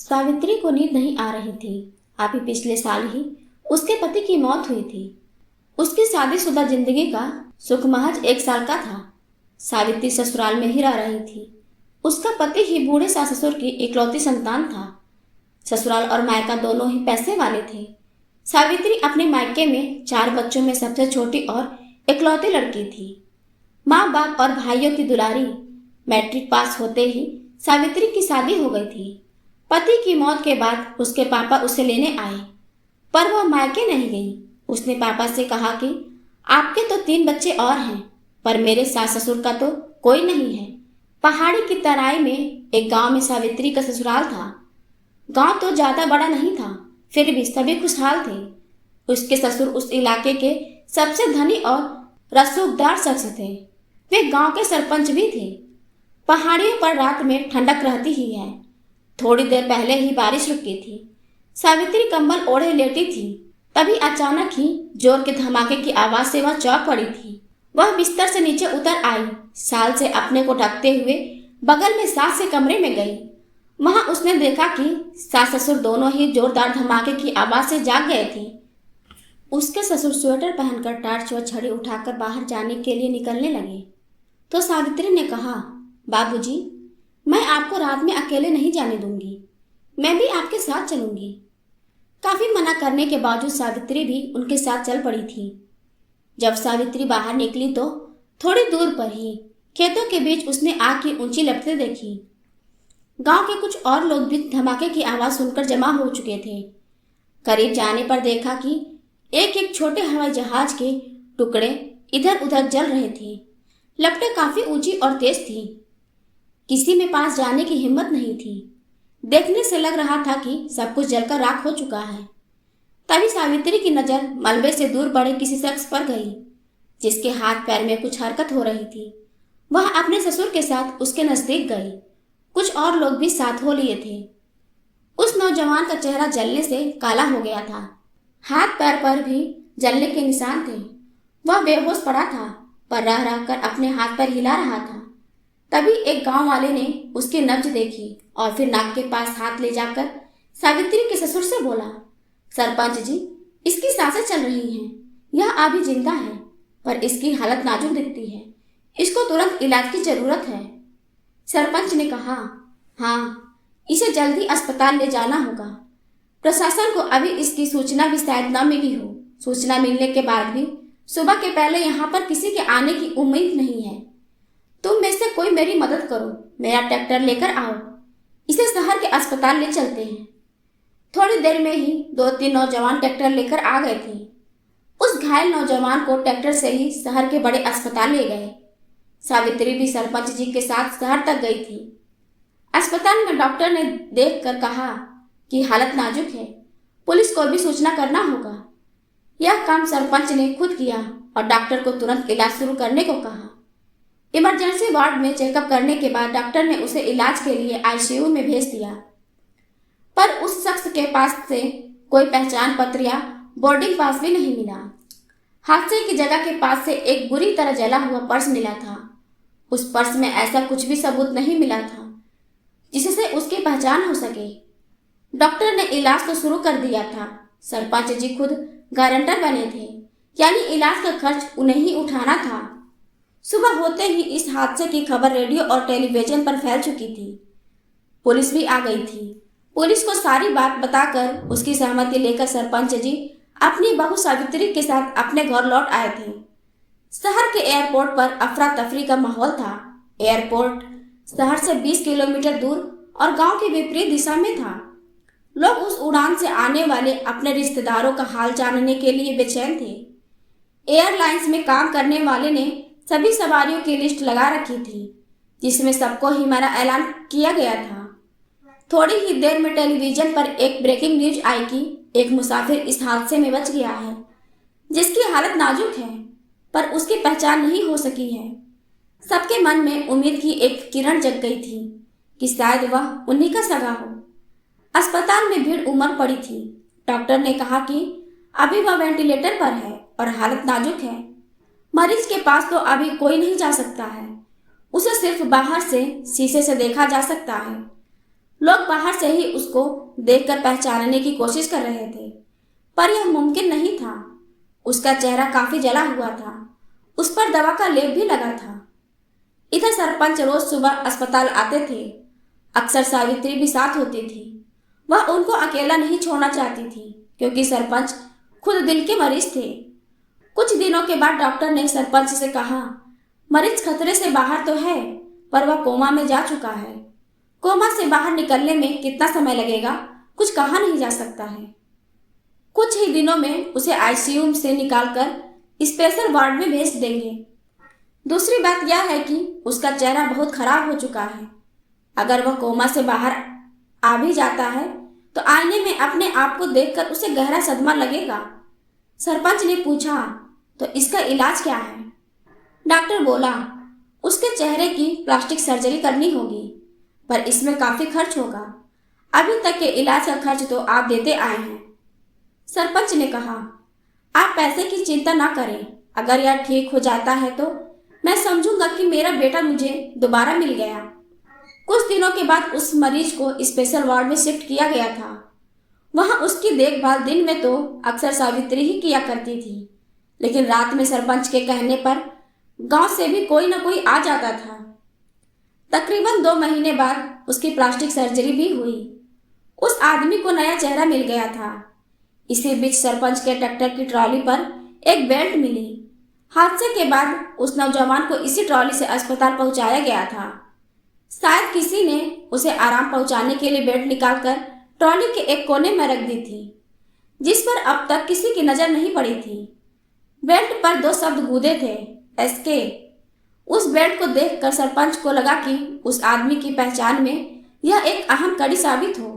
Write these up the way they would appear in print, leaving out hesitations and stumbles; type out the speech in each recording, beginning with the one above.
सावित्री को नींद नहीं आ रही थी। अभी पिछले साल ही उसके पति की मौत हुई थी। उसकी शादीशुदा जिंदगी का सुख महज 1 साल का था। सावित्री ससुराल में ही रह रही थी। उसका पति ही बूढ़े सास ससुर की इकलौती संतान था। ससुराल और मायका दोनों ही पैसे वाले थे। सावित्री अपने मायके में 4 बच्चों में सबसे छोटी और इकलौती लड़की थी। माँ बाप और भाइयों की दुलारी। मैट्रिक पास होते ही सावित्री की शादी हो गई थी। पति की मौत के बाद उसके पापा उसे लेने आए, पर वह मायके नहीं गई। उसने पापा से कहा कि आपके तो 3 बच्चे और हैं, पर मेरे सास ससुर का तो कोई नहीं है। पहाड़ी की तराई में एक गांव में सावित्री का ससुराल था। गांव तो ज्यादा बड़ा नहीं था, फिर भी सभी खुशहाल थे। उसके ससुर उस इलाके के सबसे धनी और रसूखदार शख्स थे। वे गांव के सरपंच भी थे। पहाड़ियों पर रात में ठंडक रहती ही है। थोड़ी देर पहले ही बारिश रुकी थी। सावित्री कंबल ओढ़े लेटी थी, तभी अचानक ही जोर के धमाके की आवाज से वह चौंक पड़ी थी। वह बिस्तर से नीचे उतर आई, शाल से अपने को ढकते हुए बगल में सास से कमरे में गई। वहां उसने देखा कि सास ससुर दोनों ही जोरदार धमाके की आवाज से जाग गए थे। उसके ससुर स्वेटर पहनकर टार्च व छड़ी उठाकर बाहर जाने के लिए निकलने लगे, तो सावित्री ने कहा, बाबूजी, मैं आपको रात में अकेले नहीं जाने दूंगी, मैं भी आपके साथ चलूंगी। काफी मना करने के बावजूद सावित्री भी उनके साथ चल पड़ी थी। जब सावित्री बाहर निकली तो थोड़ी दूर पर ही खेतों के बीच उसने आग की ऊंची लपटें देखी। गांव के कुछ और लोग भी धमाके की आवाज सुनकर जमा हो चुके थे। करीब जाने पर देखा कि एक एक छोटे हवाई जहाज के टुकड़े इधर उधर जल रहे थे। लपटें काफी ऊंची और तेज थी। किसी में पास जाने की हिम्मत नहीं थी। देखने से लग रहा था कि सब कुछ जलकर राख हो चुका है। तभी सावित्री की नजर मलबे से दूर पड़े किसी शख्स पर गई, जिसके हाथ पैर में कुछ हरकत हो रही थी। वह अपने ससुर के साथ उसके नजदीक गई। कुछ और लोग भी साथ हो लिए थे। उस नौजवान का चेहरा जलने से काला हो गया था। हाथ पैर पर भी जलने के निशान थे। वह बेहोश पड़ा था, पर रह रह कर अपने हाथ पैर हिला रहा था। तभी एक गांव वाले ने उसकी नब्ज देखी और फिर नाक के पास हाथ ले जाकर सावित्री के ससुर से बोला, सरपंच जी, इसकी सांसें चल रही हैं। यह अभी जिंदा है, पर इसकी हालत नाजुक दिखती है। इसको तुरंत इलाज की जरूरत है। सरपंच ने कहा, हाँ, इसे जल्दी अस्पताल ले जाना होगा। प्रशासन को अभी इसकी सूचना भी शायद न मिली हो। सूचना मिलने के बाद भी सुबह के पहले यहाँ पर किसी के आने की उम्मीद नहीं है। तुम में से कोई मेरी मदद करो, मेरा ट्रैक्टर लेकर आओ, इसे शहर के अस्पताल ले चलते हैं। थोड़ी देर में ही 2-3 नौजवान ट्रैक्टर लेकर आ गए थे। उस घायल नौजवान को ट्रैक्टर से ही शहर के बड़े अस्पताल ले गए। सावित्री भी सरपंच जी के साथ शहर तक गई थी। अस्पताल में डॉक्टर ने देखकर कहा कि हालत नाजुक है, पुलिस को भी सूचना करना होगा। यह काम सरपंच ने खुद किया और डॉक्टर को तुरंत इलाज शुरू करने को कहा। इमरजेंसी वार्ड में चेकअप करने के बाद डॉक्टर ने उसे इलाज के लिए आईसीयू में भेज दिया, पर उस शख्स के पास से कोई पहचान पत्र या बोर्डिंग पास भी नहीं मिला। हादसे की जगह के पास से एक बुरी तरह जला हुआ पर्स मिला था। उस पर्स में ऐसा कुछ भी सबूत नहीं मिला था जिससे उसकी पहचान हो सके। डॉक्टर ने इलाज तो शुरू कर दिया था। सरपंच जी खुद गारंटर बने थे, यानी इलाज का खर्च उन्हें ही उठाना था। सुबह होते ही इस हादसे की खबर रेडियो और टेलीविजन पर फैल चुकी थी। पुलिस भी आ गई थी। पुलिस को सारी बात बताकर उसकी सहमति लेकर सरपंच जी अपनी बहू सावित्री के साथ अपने घर लौट आए थे। शहर के एयरपोर्ट पर अफरा तफरी का माहौल था। एयरपोर्ट शहर से 20 किलोमीटर दूर और गांव की विपरीत दिशा में था। लोग उस उड़ान से आने वाले अपने रिश्तेदारों का हाल जानने के लिए बेचैन थे। एयरलाइंस में काम करने वाले ने सभी सवारियों की लिस्ट लगा रखी थी, जिसमें सबको ही मरा ऐलान किया गया था। थोड़ी ही देर में टेलीविजन पर एक ब्रेकिंग न्यूज आई कि एक मुसाफिर इस हादसे में बच गया है, जिसकी हालत नाजुक है, पर उसकी पहचान नहीं हो सकी है। सबके मन में उम्मीद की एक किरण जग गई थी कि शायद वह उन्हीं का सगा हो। अस्पताल में भीड़ उमड़ पड़ी थी। डॉक्टर ने कहा कि अभी वह वेंटिलेटर पर है और हालत नाजुक है। मरीज के पास तो अभी कोई नहीं जा सकता है, उसे सिर्फ बाहर से शीशे से देखा जा सकता है। लोग बाहर से ही उसको उसको देखकर पहचानने की कोशिश कर रहे थे, पर यह मुमकिन नहीं था। उसका चेहरा काफी जला हुआ था, उस पर दवा का लेप भी लगा था। इधर सरपंच रोज सुबह अस्पताल आते थे। अक्सर सावित्री भी साथ होती थी। वह उनको अकेला नहीं छोड़ना चाहती थी, क्योंकि सरपंच खुद दिल के मरीज थे। कुछ दिनों के बाद डॉक्टर ने सरपंच से कहा, मरीज खतरे से बाहर तो है, पर वह कोमा में जा चुका है। कोमा से बाहर निकलने में कितना समय लगेगा, कुछ कहा नहीं जा सकता है। कुछ ही दिनों में उसे आईसीयू से निकालकर स्पेशल वार्ड में भेज देंगे। दूसरी बात यह है कि उसका चेहरा बहुत खराब हो चुका है। अगर वह कोमा से बाहर आ भी जाता है तो आईने में अपने आप को देखकर उसे गहरा सदमा लगेगा। सरपंच ने पूछा, तो इसका इलाज क्या है? डॉक्टर बोला, उसके चेहरे की प्लास्टिक सर्जरी करनी होगी, पर इसमें काफी खर्च होगा। अभी तक के इलाज का खर्च तो आप देते आए हैं। सरपंच ने कहा, आप पैसे की चिंता ना करें। अगर यह ठीक हो जाता है तो मैं समझूंगा कि मेरा बेटा मुझे दोबारा मिल गया। कुछ दिनों के बाद उस मरीज को स्पेशल वार्ड में शिफ्ट किया गया था। वहां उसकी देखभाल दिन में तो अक्सर सावित्री ही किया करती थी, लेकिन रात में सरपंच के कहने पर गांव से भी कोई ना कोई आ जाता था। तकरीबन 2 महीने बाद उसकी प्लास्टिक सर्जरी भी हुई। उस आदमी को नया चेहरा मिल गया था। इसी बीच सरपंच के ट्रैक्टर की ट्रॉली पर एक बेल्ट मिली। हादसे के बाद उस नौजवान को इसी ट्रॉली से अस्पताल पहुंचाया गया था। शायद किसी ने उसे आराम पहुंचाने के लिए बेल्ट निकालकर ट्रॉली के एक कोने में रख दी थी, जिस पर अब तक किसी की नजर नहीं पड़ी थी। बेल्ट पर 2 शब्द गूंजे थे, एसके। उस बेल्ट को देखकर सरपंच को लगा कि उस आदमी की पहचान में यह एक अहम कड़ी साबित हो।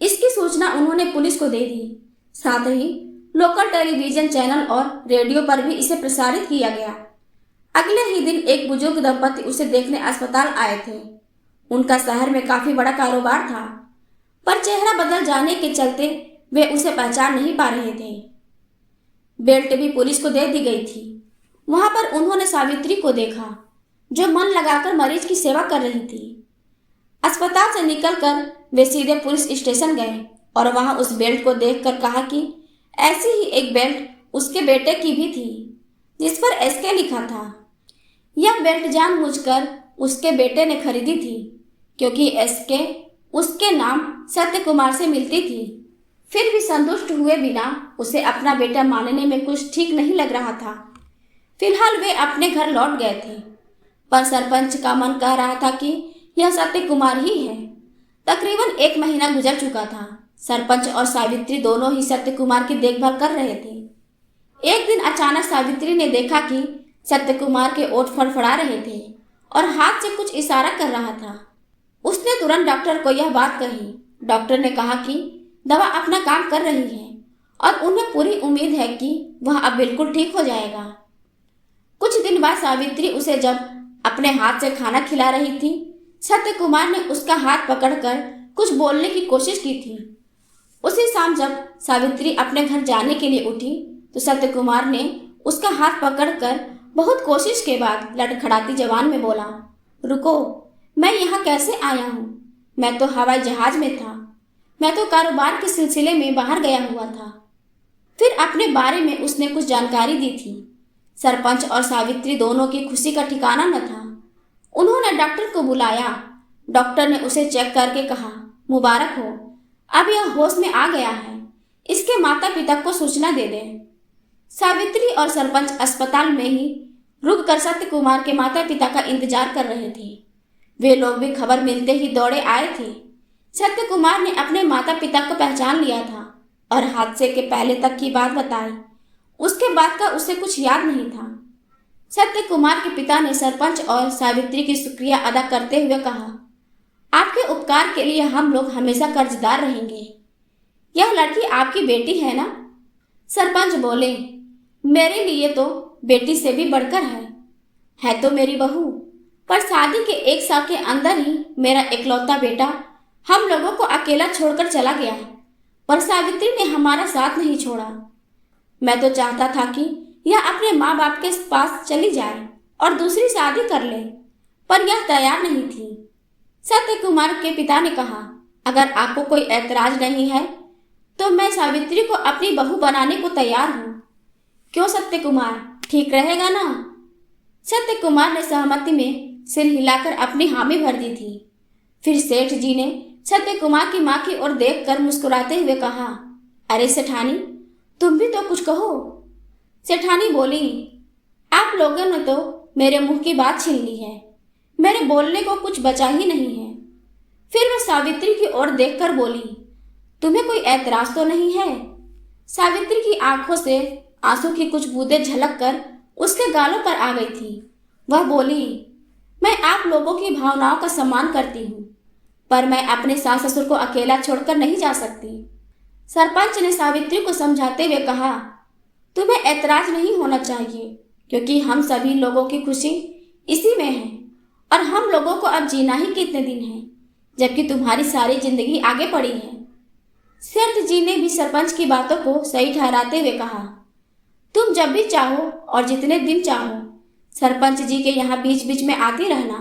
इसकी सूचना उन्होंने पुलिस को दे दी। साथ ही लोकल टेलीविजन चैनल और रेडियो पर भी इसे प्रसारित किया गया। अगले ही दिन एक बुजुर्ग दंपति उसे देखने अस्पताल आए थे। उनका शहर में काफी बड़ा कारोबार था, पर चेहरा बदल जाने के चलते वे उसे पहचान नहीं पा रहे थे। बेल्ट भी पुलिस को दे दी गई थी। वहां पर उन्होंने सावित्री को देखा, जो मन लगाकर मरीज की सेवा कर रही थी। अस्पताल से निकलकर वे सीधे पुलिस स्टेशन गए और वहां उस बेल्ट को देखकर कहा कि ऐसी ही एक बेल्ट उसके बेटे की भी थी, जिस पर एसके लिखा था। यह बेल्ट जानबूझकर उसके बेटे ने खरीदी थी, क्योंकि एसके उसके नाम सत्य कुमार से मिलती थी। फिर भी संतुष्ट हुए बिना उसे अपना बेटा मानने में कुछ ठीक नहीं लग रहा था। फिलहाल वे अपने घर लौट गए थे, पर सरपंच का मन कह रहा था कि यह सत्य कुमार ही है। तकरीबन 1 महीना गुजर चुका था। सरपंच और सावित्री दोनों ही सत्य कुमार की देखभाल कर रहे थे। एक दिन अचानक सावित्री ने देखा कि सत्य कुमार के ओठ फड़फड़ा रहे थे और हाथ से कुछ इशारा कर रहा था। उसने तुरंत डॉक्टर को यह बात कही। डॉक्टर ने कहा कि दवा अपना काम कर रही है और उन्हें पूरी उम्मीद है कि वह अब बिल्कुल ठीक हो जाएगा। कुछ दिन बाद सावित्री उसे जब अपने हाथ से खाना खिला रही थी, सत्य कुमार ने उसका हाथ पकड़कर कुछ बोलने की कोशिश की थी। उसी शाम जब सावित्री अपने घर जाने के लिए उठी तो सत्य कुमार ने उसका हाथ पकड़कर बहुत कोशिश के बाद लड़खड़ाती जबान में बोला, रुको, मैं यहाँ कैसे आया हूँ? मैं तो हवाई जहाज में था। मैं तो कारोबार के सिलसिले में बाहर गया हुआ था। फिर अपने बारे में उसने कुछ जानकारी दी थी। सरपंच और सावित्री दोनों की खुशी का ठिकाना न था। उन्होंने डॉक्टर को बुलाया। डॉक्टर ने उसे चेक करके कहा, मुबारक हो, अब यह होश में आ गया है। इसके माता पिता को सूचना दे दें। सावित्री और सरपंच अस्पताल में ही रुककर सत्य कुमार के माता पिता का इंतजार कर रहे थे। वे लोग भी खबर मिलते ही दौड़े आए थे। सत्य कुमार ने अपने माता पिता को पहचान लिया था और हादसे के पहले तक की बात बताई। उसके बाद का उसे कुछ याद नहीं था। सत्य कुमार के पिता ने सरपंच और सावित्री की शुक्रिया अदा करते हुए कहा, आपके उपकार के लिए हम लोग हमेशा कर्जदार रहेंगे। यह लड़की आपकी बेटी है ना? सरपंच बोले, मेरे लिए तो बेटी से भी बढ़कर है तो मेरी बहू, पर शादी के 1 साल के अंदर ही मेरा इकलौता बेटा हम लोगों को अकेला छोड़कर चला गया। पर सावित्री ने हमारा साथ नहीं छोड़ा। मैं तो चाहता था कि यह अपने माँ बाप के पास चली जाए और दूसरी शादी कर ले, पर यह तैयार नहीं थी। सत्य कुमार के पिता ने कहा, अगर आपको कोई ऐतराज नहीं है तो मैं सावित्री को अपनी बहू बनाने को तैयार हूँ। क्यों सत्य कुमार, ठीक रहेगा ना? सत्य कुमार ने सहमति में सिर हिलाकर अपनी हामी भर दी थी। फिर सेठ जी ने सत्य कुमार की मां की ओर देखकर मुस्कुराते हुए कहा, अरे सेठानी, तुम भी तो कुछ कहो। सेठानी बोली, आप लोगों ने तो मेरे मुंह की बात छीन ली है, मेरे बोलने को कुछ बचा ही नहीं है। फिर वह सावित्री की ओर देखकर बोली, तुम्हें कोई ऐतराज तो नहीं है? सावित्री की आंखों से आंसू की कुछ बूंदें झलक कर उसके गालों पर आ गई थी। वह बोली, मैं आप लोगों की भावनाओं का सम्मान करती हूँ, पर मैं अपने सास ससुर को अकेला छोड़कर नहीं जा सकती। सरपंच ने सावित्री को समझाते हुए कहा, तुम्हें ऐतराज नहीं होना चाहिए, क्योंकि हम सभी लोगों की खुशी इसी में है और हम लोगों को अब जीना ही कितने दिन हैं, जबकि तुम्हारी सारी जिंदगी आगे पड़ी है। सेठ जी ने भी सरपंच की बातों को सही ठहराते हुए कहा, तुम जब भी चाहो और जितने दिन चाहो सरपंच जी के यहाँ बीच बीच में आती रहना।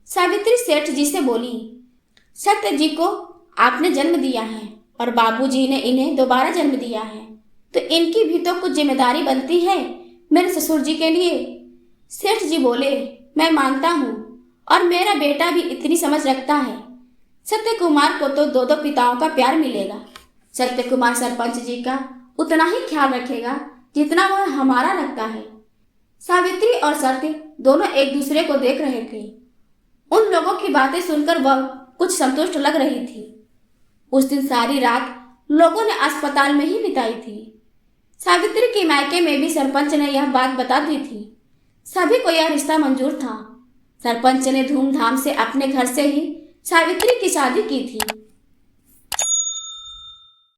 सावित्री सेठ जी से बोली, सत्य जी को आपने जन्म दिया है और बाबूजी ने इन्हें दोबारा जन्म दिया है, तो इनकी भी तो कुछ जिम्मेदारी बनती है मेरे ससुर जी के लिए। सेठ जी बोले, मैं मानता हूँ और मेरा बेटा भी इतनी समझ रखता है। सत्य कुमार को तो दो दो पिताओं का प्यार मिलेगा। सत्य कुमार सरपंच जी का उतना ही ख्याल रखेगा जितना वह हमारा रखता है। सावित्री और सत्य दोनों एक दूसरे को देख रहे थे। उन लोगों की बातें सुनकर वह कुछ संतुष्ट लग रही थी। उस दिन सारी रात लोगों ने अस्पताल में ही बिताई थी। सावित्री के मायके में भी सरपंच ने यह बात बता दी थी। सभी को यह रिश्ता मंजूर था। सरपंच ने धूमधाम से अपने घर से ही सावित्री की शादी की थी।